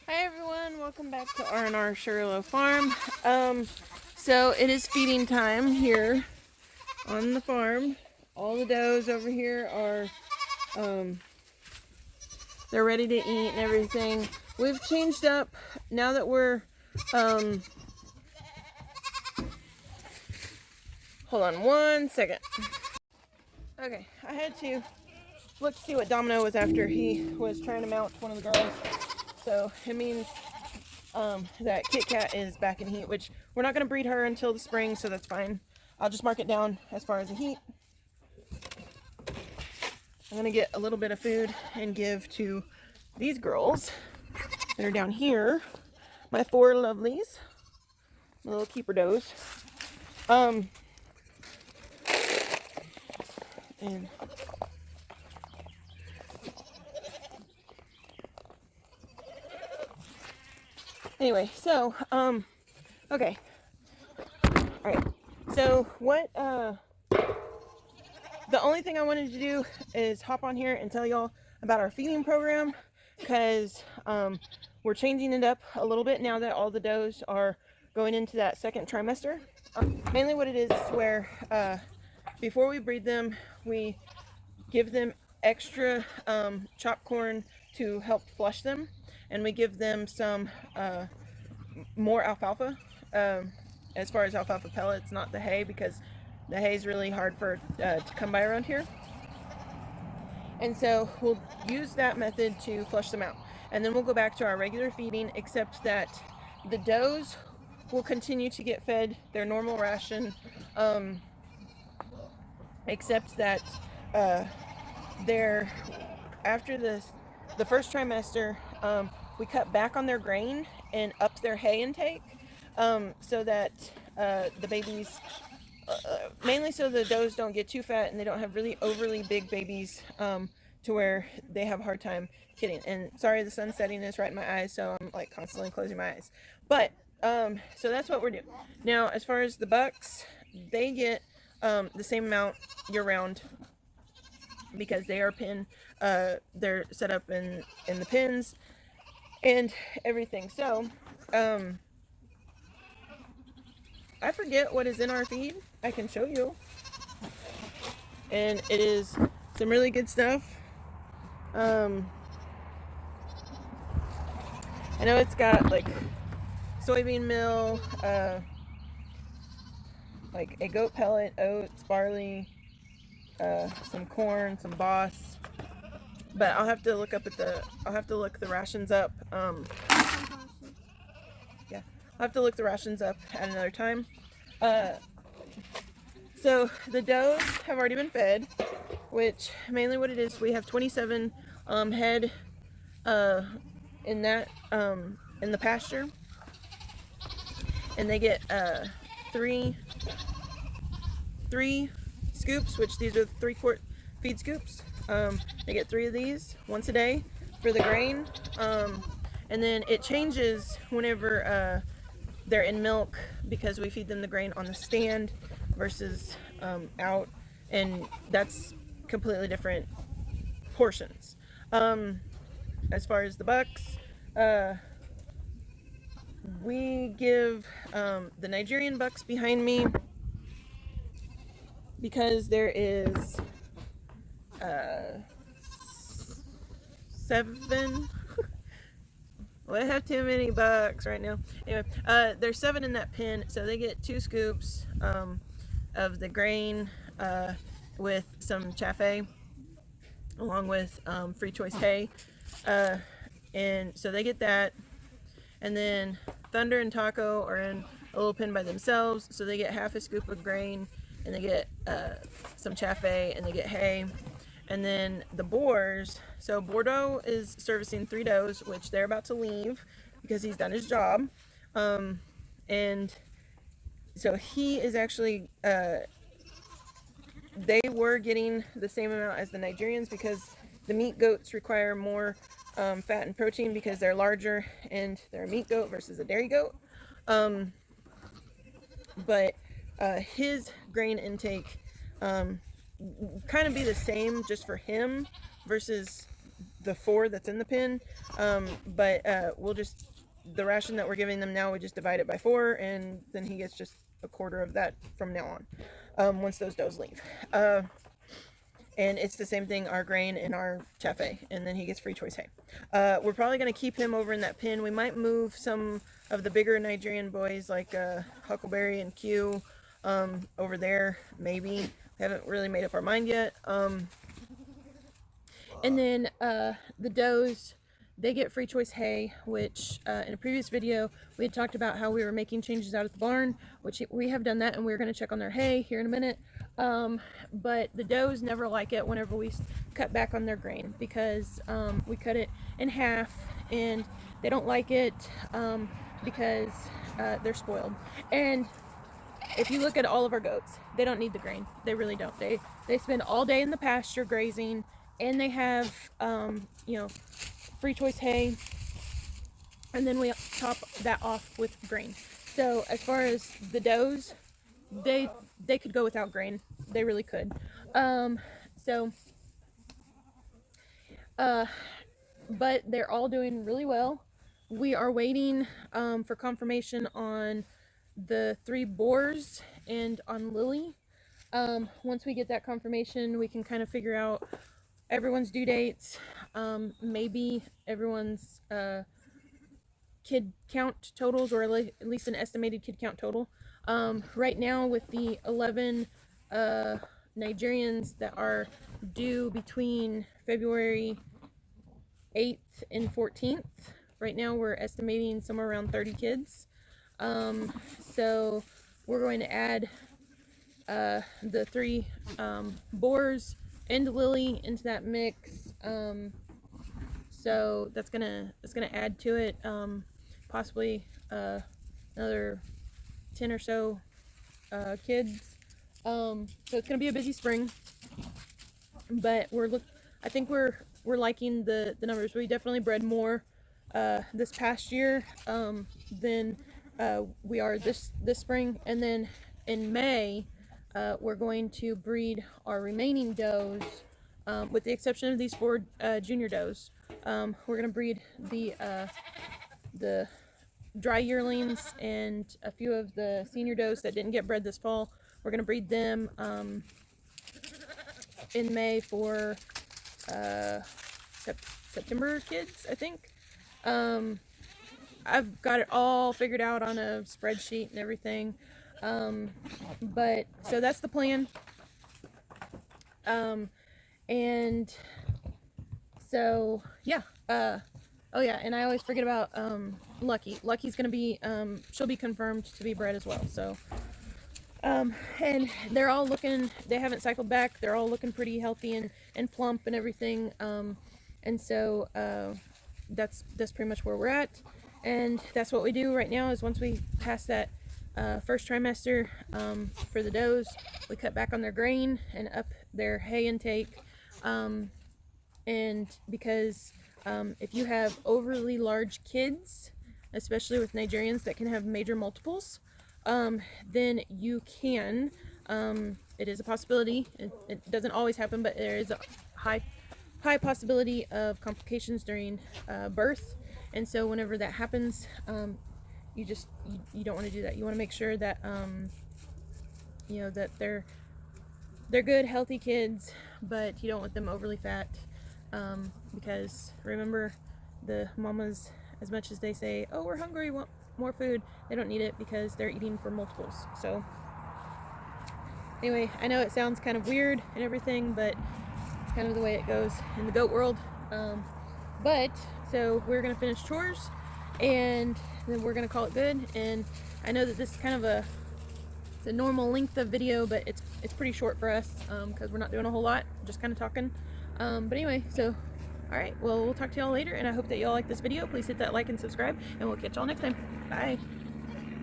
Hi everyone, welcome back to R&R Sugarloaf Farm. So it is feeding time here on the farm. All the does over here are, they're ready to eat and everything. We've changed up now that we're, hold on one second. Okay, I had to look to see what Domino was after. He was trying to mount one of the girls. So it means that Kit Kat is back in heat, which we're not going to breed her until the spring, so that's fine. I'll just mark it down as far as the heat. I'm going to get a little bit of food and give to these girls that are down here. My four lovelies. My little keeper does. And anyway, so, okay. Alright. So, what, the only thing I wanted to do is hop on here and tell y'all about our feeding program, because we're changing it up a little bit now that all the does are going into that second trimester. Mainly what it is where before we breed them, we give them extra chopped corn to help flush them, and we give them some more alfalfa, as far as alfalfa pellets, not the hay, because the hay is really hard for to come by around here. And so we'll use that method to flush them out. And then we'll go back to our regular feeding, except that the does will continue to get fed their normal ration, except that they're, after the first trimester, we cut back on their grain and up their hay intake, so that the babies, mainly so the does don't get too fat and they don't have really overly big babies, to where they have a hard time kidding. And sorry, the sun's setting is right in my eyes, so I'm like constantly closing my eyes. But so that's what we're doing. Now, as far as the bucks, they get the same amount year round, because they are they're set up in the pens and everything. So I forget what is in our feed. I can show you, and it is some really good stuff. I know it's got like soybean meal, like a goat pellet, oats, barley, some corn, some boss. But I'll have to look the rations up. Yeah, I'll have to look the rations up at another time. So the does have already been fed, which mainly what it is, we have 27 head in that in the pasture, and they get three scoops, which these are 3-quart feed scoops. They get 3 of these once a day for the grain, and then it changes whenever they're in milk, because we feed them the grain on the stand versus out, and that's completely different portions. As far as the bucks, we give the Nigerian bucks behind me, because there is 7. Well, I have too many bucks right now. Anyway, there's 7 in that pen, so they get 2 scoops of the grain with some chaffaye, along with free choice hay, and so they get that. And then Thunder and Taco are in a little pen by themselves, so they get half a scoop of grain, and they get some chaffaye, and they get hay. And then the boars, so Bordeaux is servicing 3 does, which they're about to leave because he's done his job. And so he is actually, they were getting the same amount as the Nigerians, because the meat goats require more fat and protein because they're larger and they're a meat goat versus a dairy goat. But his grain intake kind of be the same just for him versus the 4 that's in the pen, but we'll just, the ration that we're giving them now, we just divide it by 4, and then he gets just a quarter of that from now on, once those does leave. And it's the same thing, our grain and our chaffaye, and then he gets free choice hay. We're probably going to keep him over in that pen. We might move some of the bigger Nigerian boys like Huckleberry and Q over there, maybe. We haven't really made up our mind yet. And then the does, they get free choice hay, which in a previous video we had talked about how we were making changes out at the barn, which we have done that, and we're going to check on their hay here in a minute. But the does never like it whenever we cut back on their grain, because we cut it in half, and they don't like it because they're spoiled. And if you look at all of our goats, they don't need the grain. They really don't. They spend all day in the pasture grazing, and they have you know, free choice hay, and then we top that off with grain. So as far as the does, they could go without grain. They really could. But they're all doing really well. We are waiting for confirmation on the 3 boars and on Lily. Once we get that confirmation, we can kind of figure out everyone's due dates, maybe everyone's kid count totals, or at least an estimated kid count total. Right now, with the 11 Nigerians that are due between February 8th and 14th, right now we're estimating somewhere around 30 kids. So we're going to add the 3 boars and Lily into that mix. So that's gonna add to it, possibly another 10 or so kids. So it's gonna be a busy spring, but I think we're liking the numbers. We definitely bred more this past year than we are this spring. And then in May, we're going to breed our remaining does, with the exception of these 4 junior does. We're going to breed the dry yearlings and a few of the senior does that didn't get bred this fall. We're going to breed them in May for September kids, I think. I've got it all figured out on a spreadsheet and everything. But so that's the plan. And so yeah, oh yeah, and I always forget about Lucky. Lucky's gonna be she'll be confirmed to be bred as well. So and they're all looking, they haven't cycled back, they're all looking pretty healthy and plump and everything. And so that's pretty much where we're at. And that's what we do right now, is once we pass that first trimester for the does, we cut back on their grain and up their hay intake. And because if you have overly large kids, especially with Nigerians that can have major multiples, then you can, it is a possibility, it doesn't always happen, but there is a high possibility of complications during birth. And so whenever that happens, you don't want to do that. You want to make sure that you know, that they're good, healthy kids, but you don't want them overly fat, because remember, the mamas, as much as they say, oh, we're hungry, want more food, they don't need it, because they're eating for multiples. So anyway, I know it sounds kind of weird and everything, but it's kind of the way it goes in the goat world. But so we're gonna finish chores, and then we're gonna call it good. And I know that this is kind of it's a normal length of video, but it's pretty short for us, because we're not doing a whole lot, just kind of talking. But anyway, so alright, well, we'll talk to y'all later, and I hope that y'all like this video. Please hit that like and subscribe, and we'll catch y'all next time. Bye.